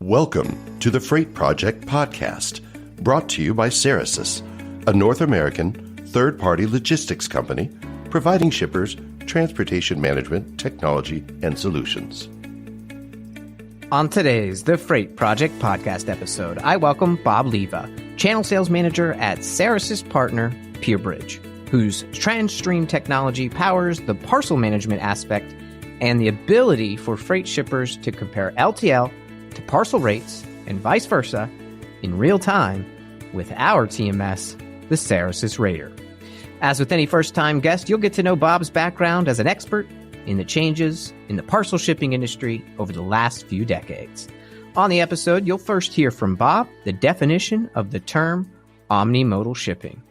Welcome to the Freight Project Podcast, brought to you by Cerasis, a North American third-party logistics company providing shippers transportation management, technology, and solutions. On today's The Freight Project Podcast episode, I welcome Bob Liva, Channel Sales Manager at Cerasis partner Pierbridge, whose Transtream technology powers the parcel management aspect and the ability for freight shippers to compare LTL to parcel rates and vice versa in real time with our TMS, the Cerasis Rater. As with any first-time guest, you'll get to know Bob's background as an expert in the changes in the parcel shipping industry over the last few decades. On the episode, you'll first hear from Bob the definition of the term Omni-modal Shipping.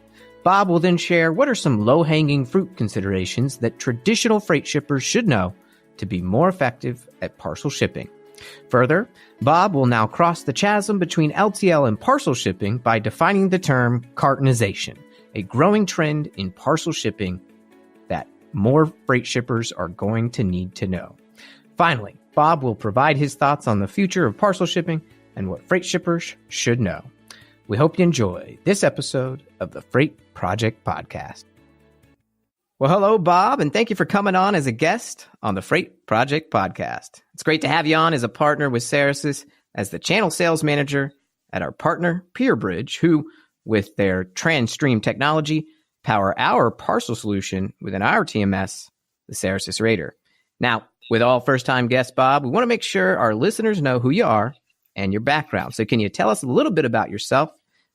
Bob will then share what are some low-hanging fruit considerations that traditional freight shippers should know to be more effective at parcel shipping. Further, Bob will now cross the chasm between LTL and parcel shipping by defining the term cartonization, a growing trend in parcel shipping that more freight shippers are going to need to know. Finally, Bob will provide his thoughts on the future of parcel shipping and what freight shippers should know. We hope you enjoy this episode of the Freight Project Podcast. Well, hello, Bob, and thank you for coming on as a guest on the Freight Project Podcast. It's great to have you on as a partner with Cerasis as the channel sales manager at our partner, Pierbridge, who, with their Transtream technology, power our parcel solution within our TMS, the Cerasis Rater. Now, with all first-time guests, Bob, we want to make sure our listeners know who you are and your background. So can you tell us a little bit about yourself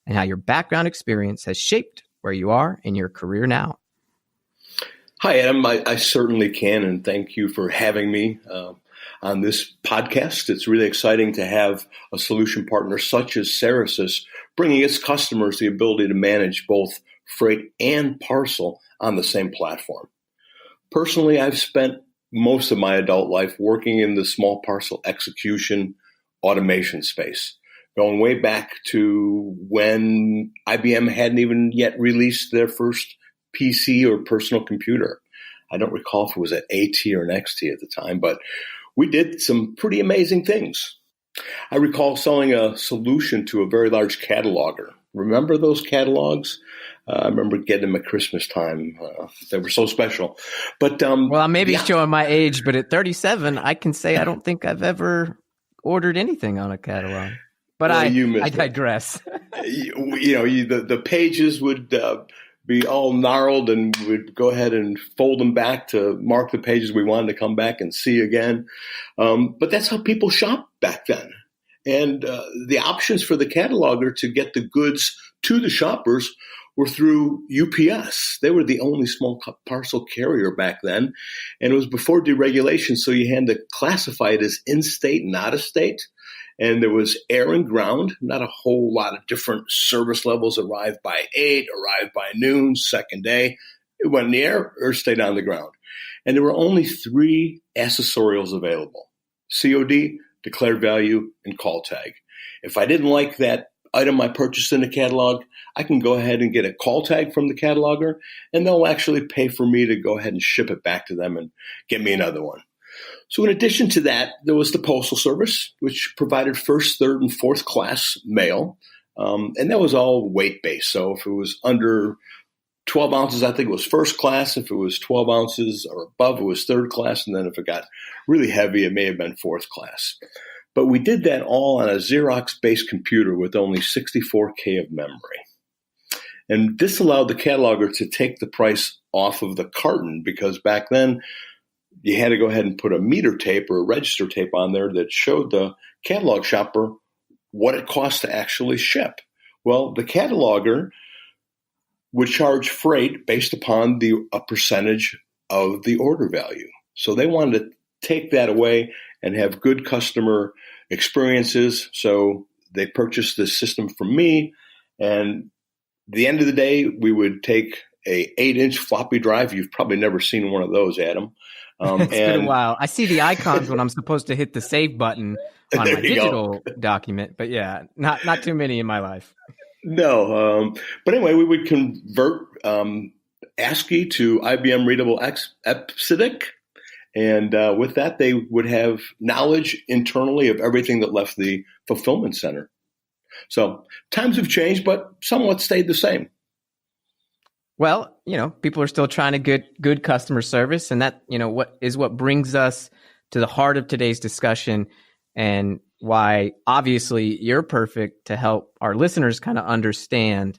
and how your background experience has shaped where you are in your career now? Hi, Adam. I certainly can, and thank you for having me on this podcast. It's really exciting to have a solution partner such as Cerasis bringing its customers the ability to manage both freight and parcel on the same platform. Personally, I've spent most of my adult life working in the small parcel execution automation space, going way back to when IBM hadn't even yet released their first PC or personal computer. I don't recall if it was an AT or an XT at the time, but we did some pretty amazing things. I recall selling a solution to a very large cataloger. Remember those catalogs? I remember getting them at Christmas time. They were so special. But well, I may be showing my age, but at 37, I can say I don't think I've ever ordered anything on a catalog. But well, I digress. The pages would be all gnarled, and we'd go ahead and fold them back to mark the pages we wanted to come back and see again. But that's how people shopped back then. And the options for the cataloger to get the goods to the shoppers were through UPS. They were the only small parcel carrier back then. And it was before deregulation, so you had to classify it as in-state and out-of-state. And there was air and ground, not a whole lot of different service levels. Arrived by 8, arrived by noon, second day. It went in the air or stayed on the ground. And there were only 3 accessorials available: COD, declared value, and call tag. If I didn't like that item I purchased in the catalog, I can go ahead and get a call tag from the cataloger, and they'll actually pay for me to go ahead and ship it back to them and get me another one. So in addition to that, there was the Postal Service, which provided first, third, and fourth class mail. And that was all weight-based. So if it was under 12 ounces, I think it was first class. If it was 12 ounces or above, it was third class. And then if it got really heavy, it may have been fourth class. But we did that all on a Xerox-based computer with only 64K of memory. And this allowed the cataloger to take the price off of the carton, because back then, you had to go ahead and put a meter tape or a register tape on there that showed the catalog shopper what it cost to actually ship. Well, the cataloger would charge freight based upon a percentage of the order value. So they wanted to take that away and have good customer experiences. So they purchased this system from me. And at the end of the day, we would take a 8-inch floppy drive. You've probably never seen one of those, Adam. It's been a while. I see the icons when I'm supposed to hit the save button on my digital document, but yeah, not too many in my life. No, but anyway, we would convert ASCII to IBM readable EBCDIC, And with that, they would have knowledge internally of everything that left the fulfillment center. So times have changed, but somewhat stayed the same. Well, people are still trying to get good customer service. And that, what brings us to the heart of today's discussion, and why obviously you're perfect to help our listeners kind of understand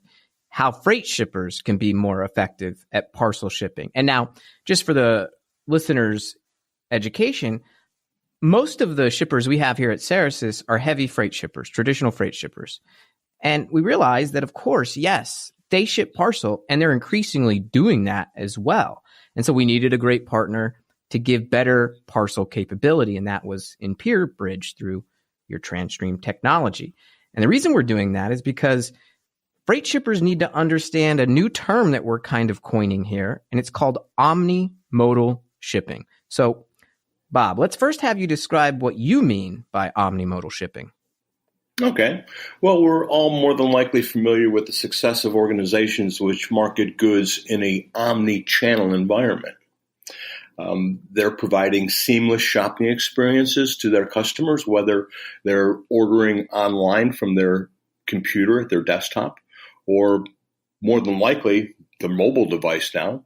how freight shippers can be more effective at parcel shipping. And now, just for the listeners' education, most of the shippers we have here at Cerasis are heavy freight shippers, traditional freight shippers. And we realize that, of course, yes, they ship parcel, and they're increasingly doing that as well. And so we needed a great partner to give better parcel capability, and that was in Pierbridge through your Transtream technology. And the reason we're doing that is because freight shippers need to understand a new term that we're kind of coining here, and it's called Omni-modal Shipping. So, Bob, let's first have you describe what you mean by Omni-modal Shipping. Okay. Well, we're all more than likely familiar with the success of organizations which market goods in an omni-channel environment. They're providing seamless shopping experiences to their customers, whether they're ordering online from their computer at their desktop, or more than likely the mobile device now,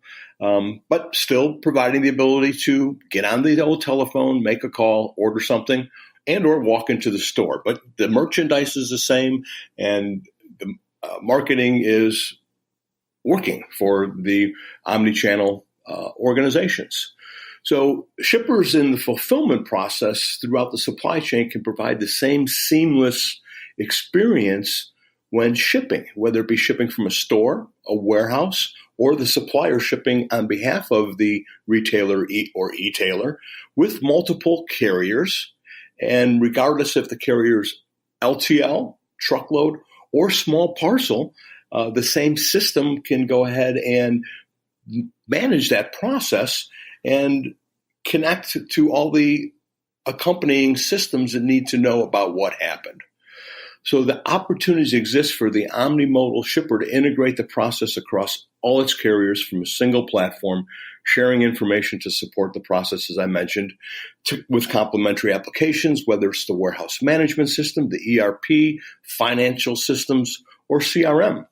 but still providing the ability to get on the old telephone, make a call, order something, and or walk into the store. But the merchandise is the same, and the marketing is working for the omni-channel organizations. So shippers in the fulfillment process throughout the supply chain can provide the same seamless experience when shipping, whether it be shipping from a store, a warehouse, or the supplier shipping on behalf of the retailer or e-tailer with multiple carriers. And regardless if the carrier's LTL, truckload, or small parcel, the same system can go ahead and manage that process and connect to all the accompanying systems that need to know about what happened. So the opportunities exist for the omni-modal shipper to integrate the process across all its carriers from a single platform, sharing information to support the process, as I mentioned, with complementary applications, whether it's the warehouse management system, the ERP, financial systems, or CRM.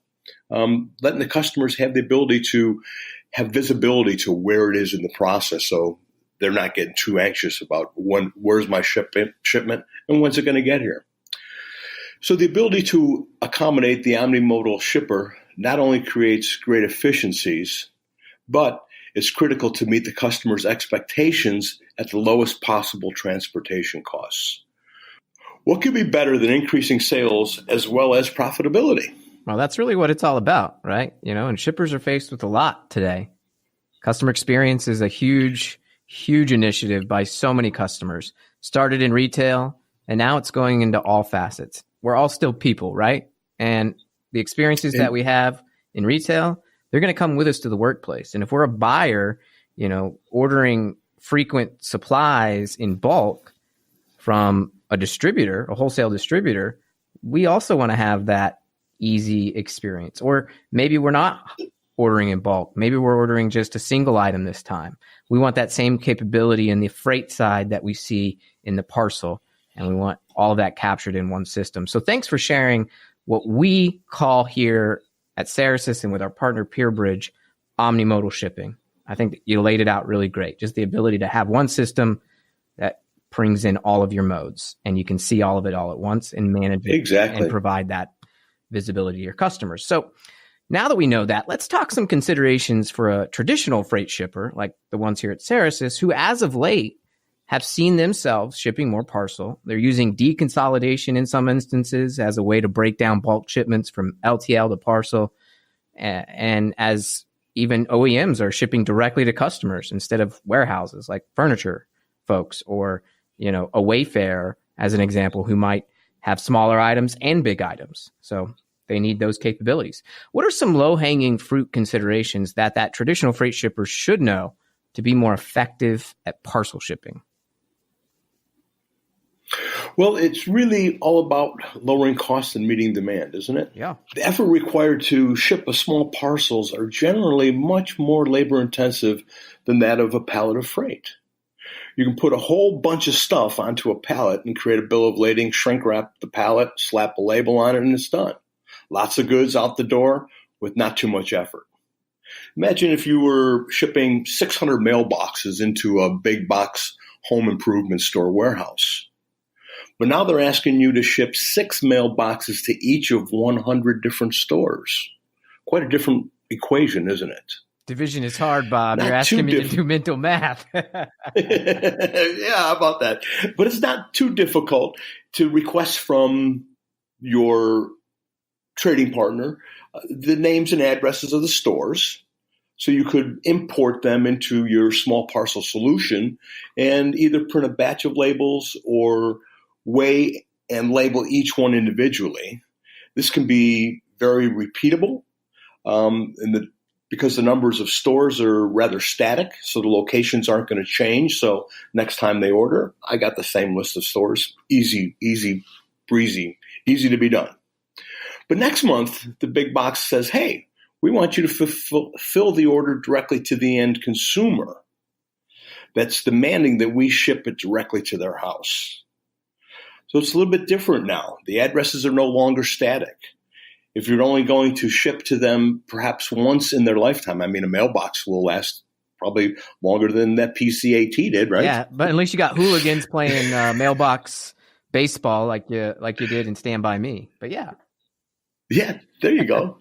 Letting the customers have the ability to have visibility to where it is in the process, so they're not getting too anxious about where's my shipment and when's it going to get here. So the ability to accommodate the omni-modal shipper not only creates great efficiencies, but it's critical to meet the customer's expectations at the lowest possible transportation costs. What could be better than increasing sales as well as profitability? Well, that's really what it's all about, right? And shippers are faced with a lot today. Customer experience is a huge, huge initiative by so many customers. Started in retail, and now it's going into all facets. We're all still people, right? And the experiences that we have in retail, they're going to come with us to the workplace. And if we're a buyer, ordering frequent supplies in bulk from a distributor, a wholesale distributor, we also want to have that easy experience. Or maybe we're not ordering in bulk. Maybe we're ordering just a single item this time. We want that same capability in the freight side that we see in the parcel, and we want all of that captured in one system. So thanks for sharing what we call here at Cerasis and with our partner Pierbridge, omni-modal shipping. I think you laid it out really great. Just the ability to have one system that brings in all of your modes, and you can see all of it all at once and manage it and provide that visibility to your customers. So now that we know that, let's talk some considerations for a traditional freight shipper like the ones here at Cerasis, who as of late have seen themselves shipping more parcel. They're using deconsolidation in some instances as a way to break down bulk shipments from LTL to parcel. And as even OEMs are shipping directly to customers instead of warehouses like furniture folks, or, a Wayfair as an example, who might have smaller items and big items. So they need those capabilities. What are some low-hanging fruit considerations that traditional freight shipper should know to be more effective at parcel shipping? Well, it's really all about lowering costs and meeting demand, isn't it? Yeah. The effort required to ship a small parcels are generally much more labor intensive than that of a pallet of freight. You can put a whole bunch of stuff onto a pallet and create a bill of lading, shrink wrap the pallet, slap a label on it, and it's done. Lots of goods out the door with not too much effort. Imagine if you were shipping 600 mailboxes into a big box home improvement store warehouse. But now they're asking you to ship 6 mailboxes to each of 100 different stores. Quite a different equation, isn't it? Division is hard, Bob. Not You're asking me to different. do mental math. Yeah, how about that? But it's not too difficult to request from your trading partner the names and addresses of the stores. So you could import them into your small parcel solution and either print a batch of labels or weigh and label each one individually. This can be very repeatable because the numbers of stores are rather static, so the locations aren't going to change. So next time they order, I got the same list of stores. Easy, breezy, easy to be done. But next month, the big box says, hey, we want you to fulfill the order directly to the end consumer. That's demanding that we ship it directly to their house. So it's a little bit different now. The addresses are no longer static. If you're only going to ship to them perhaps once in their lifetime, I mean, a mailbox will last probably longer than that PCAT did, right? Yeah, but at least you got hooligans playing mailbox baseball like you did in Stand By Me. But yeah. Yeah, there you go.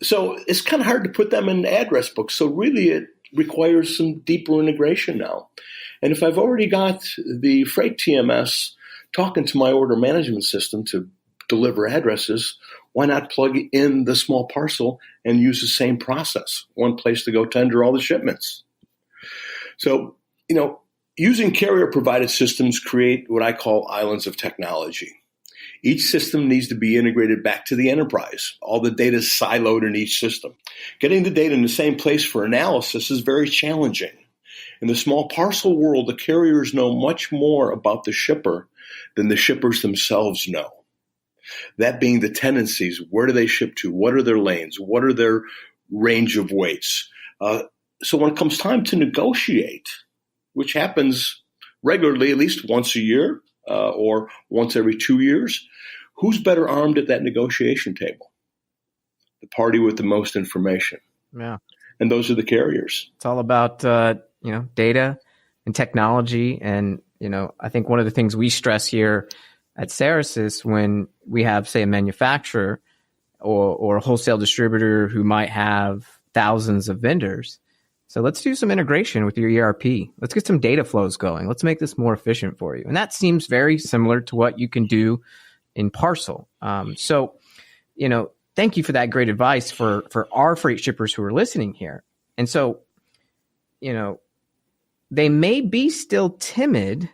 So it's kind of hard to put them in address books. So really it requires some deeper integration now. And if I've already got the freight TMS talking to my order management system to deliver addresses, why not plug in the small parcel and use the same process? One place to go tender all the shipments. So, using carrier-provided systems create what I call islands of technology. Each system needs to be integrated back to the enterprise. All the data is siloed in each system. Getting the data in the same place for analysis is very challenging. In the small parcel world, the carriers know much more about the shipper than the shippers themselves know. That being the tendencies, where do they ship to? What are their lanes? What are their range of weights? So when it comes time to negotiate, which happens regularly, at least once a year or once every 2 years, who's better armed at that negotiation table? The party with the most information. Yeah. And those are the carriers. It's all about, data and technology. And, I think one of the things we stress here at Cerasis when we have, say, a manufacturer or a wholesale distributor who might have thousands of vendors. So let's do some integration with your ERP. Let's get some data flows going. Let's make this more efficient for you. And that seems very similar to what you can do in Parcel. Thank you for that great advice for our freight shippers who are listening here. And so, they may be still timid,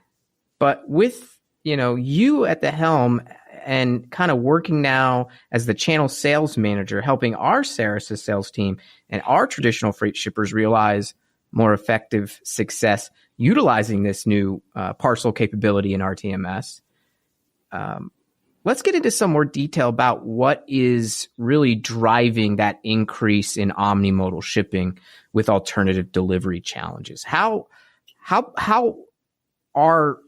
but with you at the helm and kind of working now as the channel sales manager, helping our Cerasis sales team and our traditional freight shippers realize more effective success utilizing this new parcel capability in RTMS. Let's get into some more detail about what is really driving that increase in omni-modal shipping with alternative delivery challenges. How are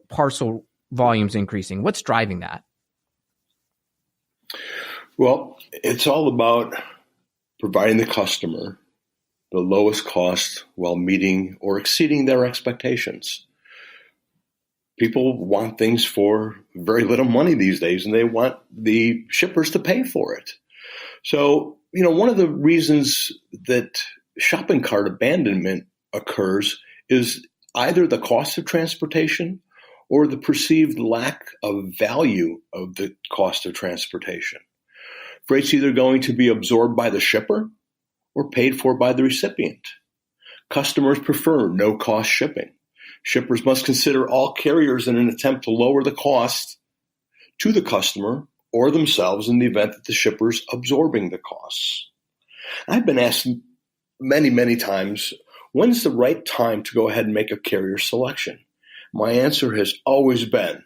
parcel volumes increasing? What's driving that? Well, it's all about providing the customer the lowest cost while meeting or exceeding their expectations. People want things for very little money these days, and they want the shippers to pay for it. So, one of the reasons that shopping cart abandonment occurs is either the cost of transportation or the perceived lack of value of the cost of transportation. Freight's either going to be absorbed by the shipper or paid for by the recipient. Customers prefer no-cost shipping. Shippers must consider all carriers in an attempt to lower the cost to the customer or themselves in the event that the shipper's absorbing the costs. I've been asked many, many times, when's the right time to go ahead and make a carrier selection? My answer has always been,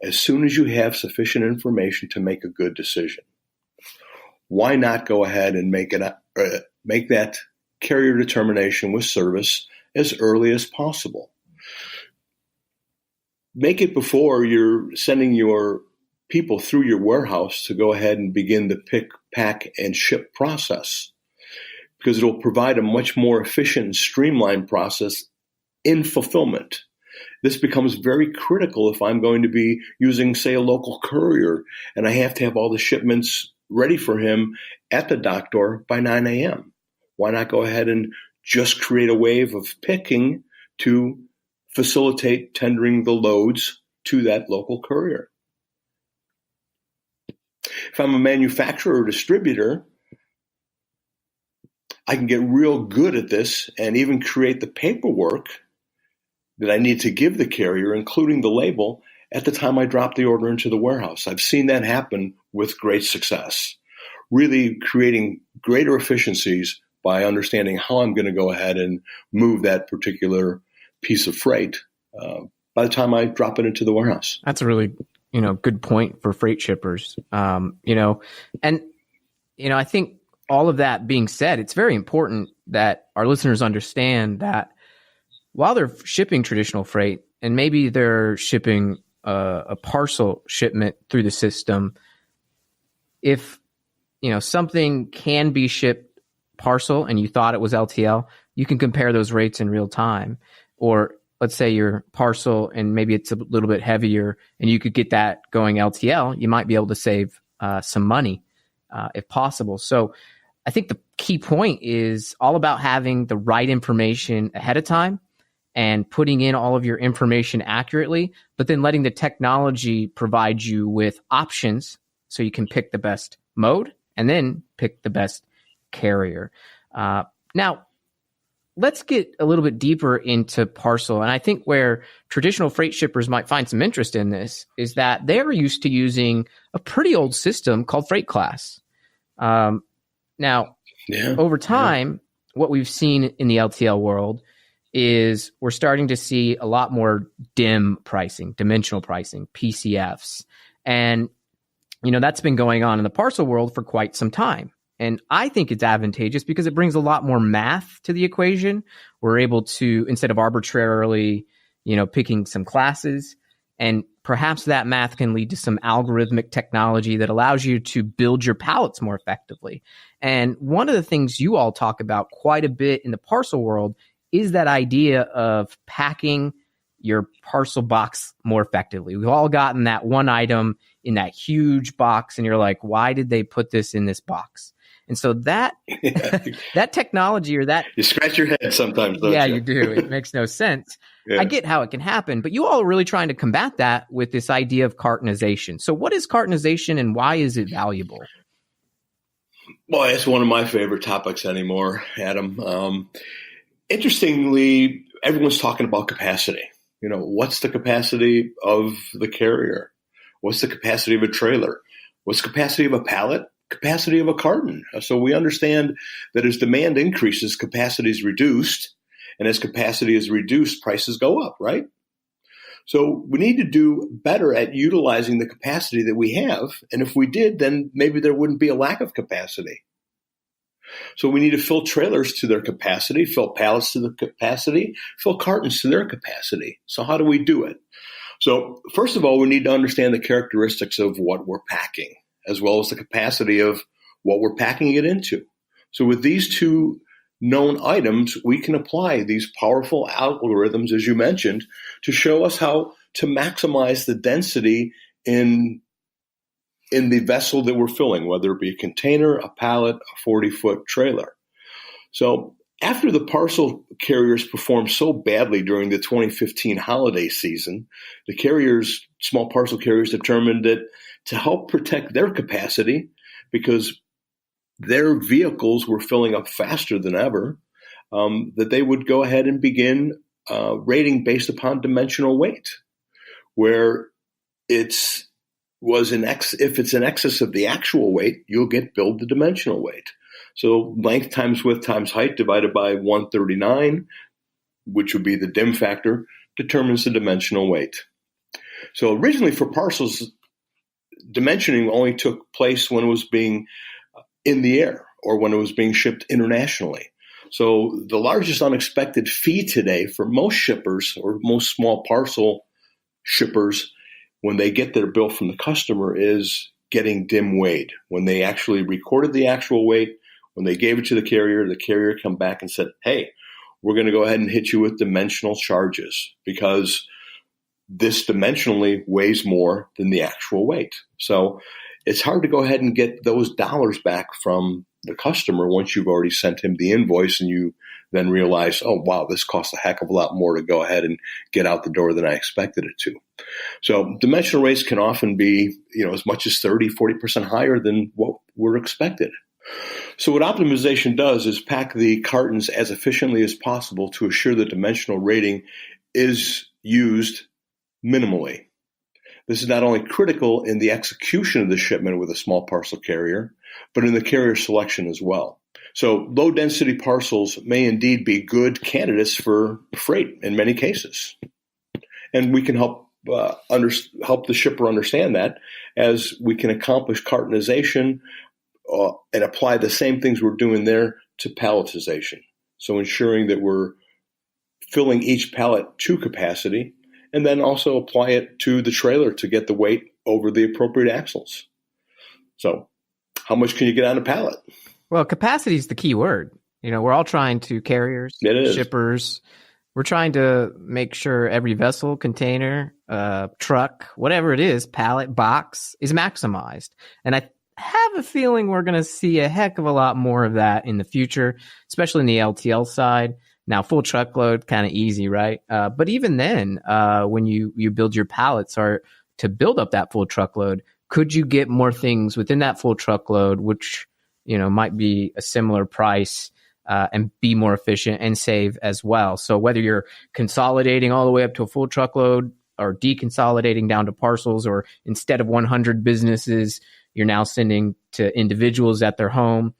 as soon as you have sufficient information to make a good decision. Why not go ahead and make that carrier determination with service as early as possible. Make it before you're sending your people through your warehouse to go ahead and begin the pick, pack, and ship process, because it'll provide a much more efficient and streamlined process in fulfillment. This becomes very critical if I'm going to be using, say, a local courier, and I have to have all the shipments ready for him at the dock door by 9 a.m. Why not go ahead and just create a wave of picking to facilitate tendering the loads to that local courier? If I'm a manufacturer or distributor, I can get real good at this and even create the paperwork that I need to give the carrier, including the label, at the time I drop the order into the warehouse. I've seen that happen with great success, really creating greater efficiencies by understanding how I'm going to go ahead and move that particular piece of freight by the time I drop it into the warehouse. That's a really, good point for freight shippers. I think all of that being said, it's very important that our listeners understand that while they're shipping traditional freight and maybe they're shipping a parcel shipment through the system, if something can be shipped parcel and you thought it was LTL, you can compare those rates in real time. Or let's say your parcel and maybe it's a little bit heavier and you could get that going LTL, you might be able to save some money if possible. So I think the key point is all about having the right information ahead of time and putting in all of your information accurately, but then letting the technology provide you with options so you can pick the best mode and then pick the best carrier. Now, let's get a little bit deeper into parcel. And I think where traditional freight shippers might find some interest in this is that they're used to using a pretty old system called Freight Class. Over time, what we've seen in the LTL world is we're starting to see a lot more DIM pricing, dimensional pricing, PCFs. And, that's been going on in the parcel world for quite some time. And I think it's advantageous because it brings a lot more math to the equation. We're able to, instead of arbitrarily, picking some classes, and perhaps that math can lead to some algorithmic technology that allows you to build your pallets more effectively. And one of the things you all talk about quite a bit in the parcel world is that idea of packing your parcel box more effectively. We've all gotten that one item in that huge box, and you're like, why did they put this in this box? And so that that technology or that... You scratch your head sometimes, don't you? Yeah, you do. It makes no sense. Yeah. I get how it can happen, but you all are really trying to combat that with this idea of cartonization. So what is cartonization and why is it valuable? Well, it's one of my favorite topics anymore, Adam. Interestingly, everyone's talking about capacity. What's the capacity of the carrier? What's the capacity of a trailer? What's the capacity of a pallet? Capacity of a carton. So we understand that as demand increases, capacity is reduced. And as capacity is reduced, prices go up, right? So we need to do better at utilizing the capacity that we have. And if we did, then maybe there wouldn't be a lack of capacity. So we need to fill trailers to their capacity, fill pallets to the capacity, fill cartons to their capacity. So how do we do it? So first of all, we need to understand the characteristics of what we're packing, as well as the capacity of what we're packing it into. So with these two known items, we can apply these powerful algorithms, as you mentioned, to show us how to maximize the density in the vessel that we're filling, whether it be a container, a pallet, a 40-foot trailer. So after the parcel carriers performed so badly during the 2015 holiday season, the small parcel carriers determined that to help protect their capacity, because their vehicles were filling up faster than ever, that they would go ahead and begin rating based upon dimensional weight, where if it's in excess of the actual weight, you'll get billed the dimensional weight. So length times width times height divided by 139, which would be the DIM factor, determines the dimensional weight. So originally for parcels, dimensioning only took place when it was being in the air or when it was being shipped internationally. So the largest unexpected fee today for most shippers or most small parcel shippers when they get their bill from the customer is getting dim weighed. When they actually recorded the actual weight, when they gave it to the carrier come back and said, hey, we're going to go ahead and hit you with dimensional charges because this dimensionally weighs more than the actual weight. So it's hard to go ahead and get those dollars back from the customer once you've already sent him the invoice and you then realize, oh, wow, this costs a heck of a lot more to go ahead and get out the door than I expected it to. So dimensional rates can often be, as much as 30, 40% higher than what were expected. So what optimization does is pack the cartons as efficiently as possible to assure that dimensional rating is used minimally. This is not only critical in the execution of the shipment with a small parcel carrier, but in the carrier selection as well. So low-density parcels may indeed be good candidates for freight in many cases. And we can help the shipper understand that as we can accomplish cartonization and apply the same things we're doing there to palletization. So ensuring that we're filling each pallet to capacity and then also apply it to the trailer to get the weight over the appropriate axles. So how much can you get on a pallet? Well, capacity is the key word. We're all trying to, carriers, shippers, we're trying to make sure every vessel, container, truck, whatever it is, pallet, box is maximized. And I have a feeling we're going to see a heck of a lot more of that in the future, especially in the LTL side. Now, full truckload, kind of easy, right? But even then, when you build your pallets or to build up that full truckload, could you get more things within that full truckload, which, might be a similar price and be more efficient and save as well? So whether you're consolidating all the way up to a full truckload or deconsolidating down to parcels, or instead of 100 businesses, you're now sending to individuals at their home,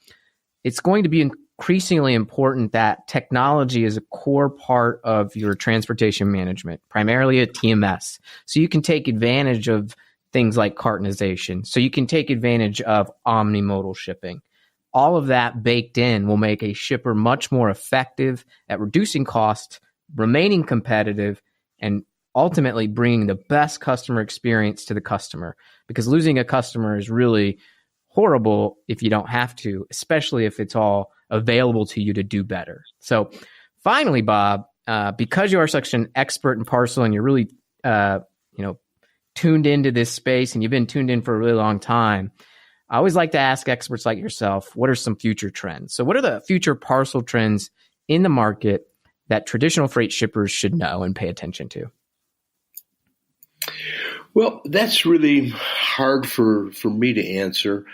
it's going to be increasingly important that technology is a core part of your transportation management, primarily a TMS. So you can take advantage of things like cartonization. So you can take advantage of omni-modal shipping. All of that baked in will make a shipper much more effective at reducing costs, remaining competitive, and ultimately bringing the best customer experience to the customer. Because losing a customer is really horrible if you don't have to, especially if it's all available to you to do better. So finally, Bob, because you are such an expert in parcel and you're really, tuned into this space and you've been tuned in for a really long time, I always like to ask experts like yourself, what are some future trends? So what are the future parcel trends in the market that traditional freight shippers should know and pay attention to? Well, that's really hard for me to answer.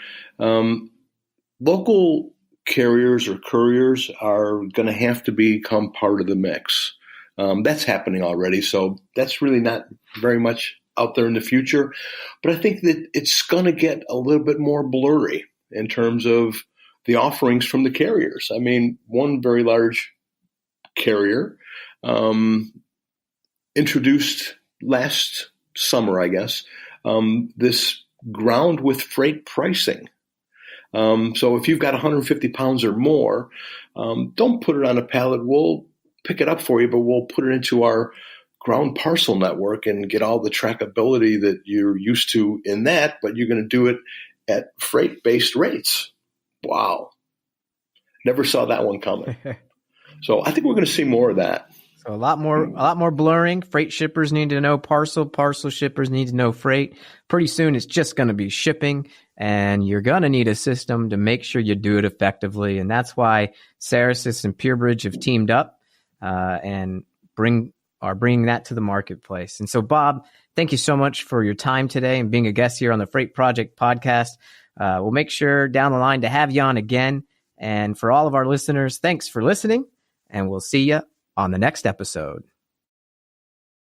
Local carriers or couriers are going to have to become part of the mix. That's happening already, so that's really not very much out there in the future. But I think that it's going to get a little bit more blurry in terms of the offerings from the carriers. I mean, one very large carrier introduced last summer, I guess, this ground with freight pricing. So if you've got 150 pounds or more, don't put it on a pallet. We'll pick it up for you, but we'll put it into our ground parcel network and get all the trackability that you're used to in that, but you're going to do it at freight-based rates. Wow. Never saw that one coming. So I think we're going to see more of that. So a lot more blurring. Freight shippers need to know parcel. Parcel shippers need to know freight. Pretty soon it's just going to be shipping, and you're going to need a system to make sure you do it effectively. And that's why Cerasis and Pierbridge have teamed up and are bringing that to the marketplace. And so, Bob, thank you so much for your time today and being a guest here on the Freight Project podcast. We'll make sure down the line to have you on again. And for all of our listeners, thanks for listening, and we'll see you on the next episode.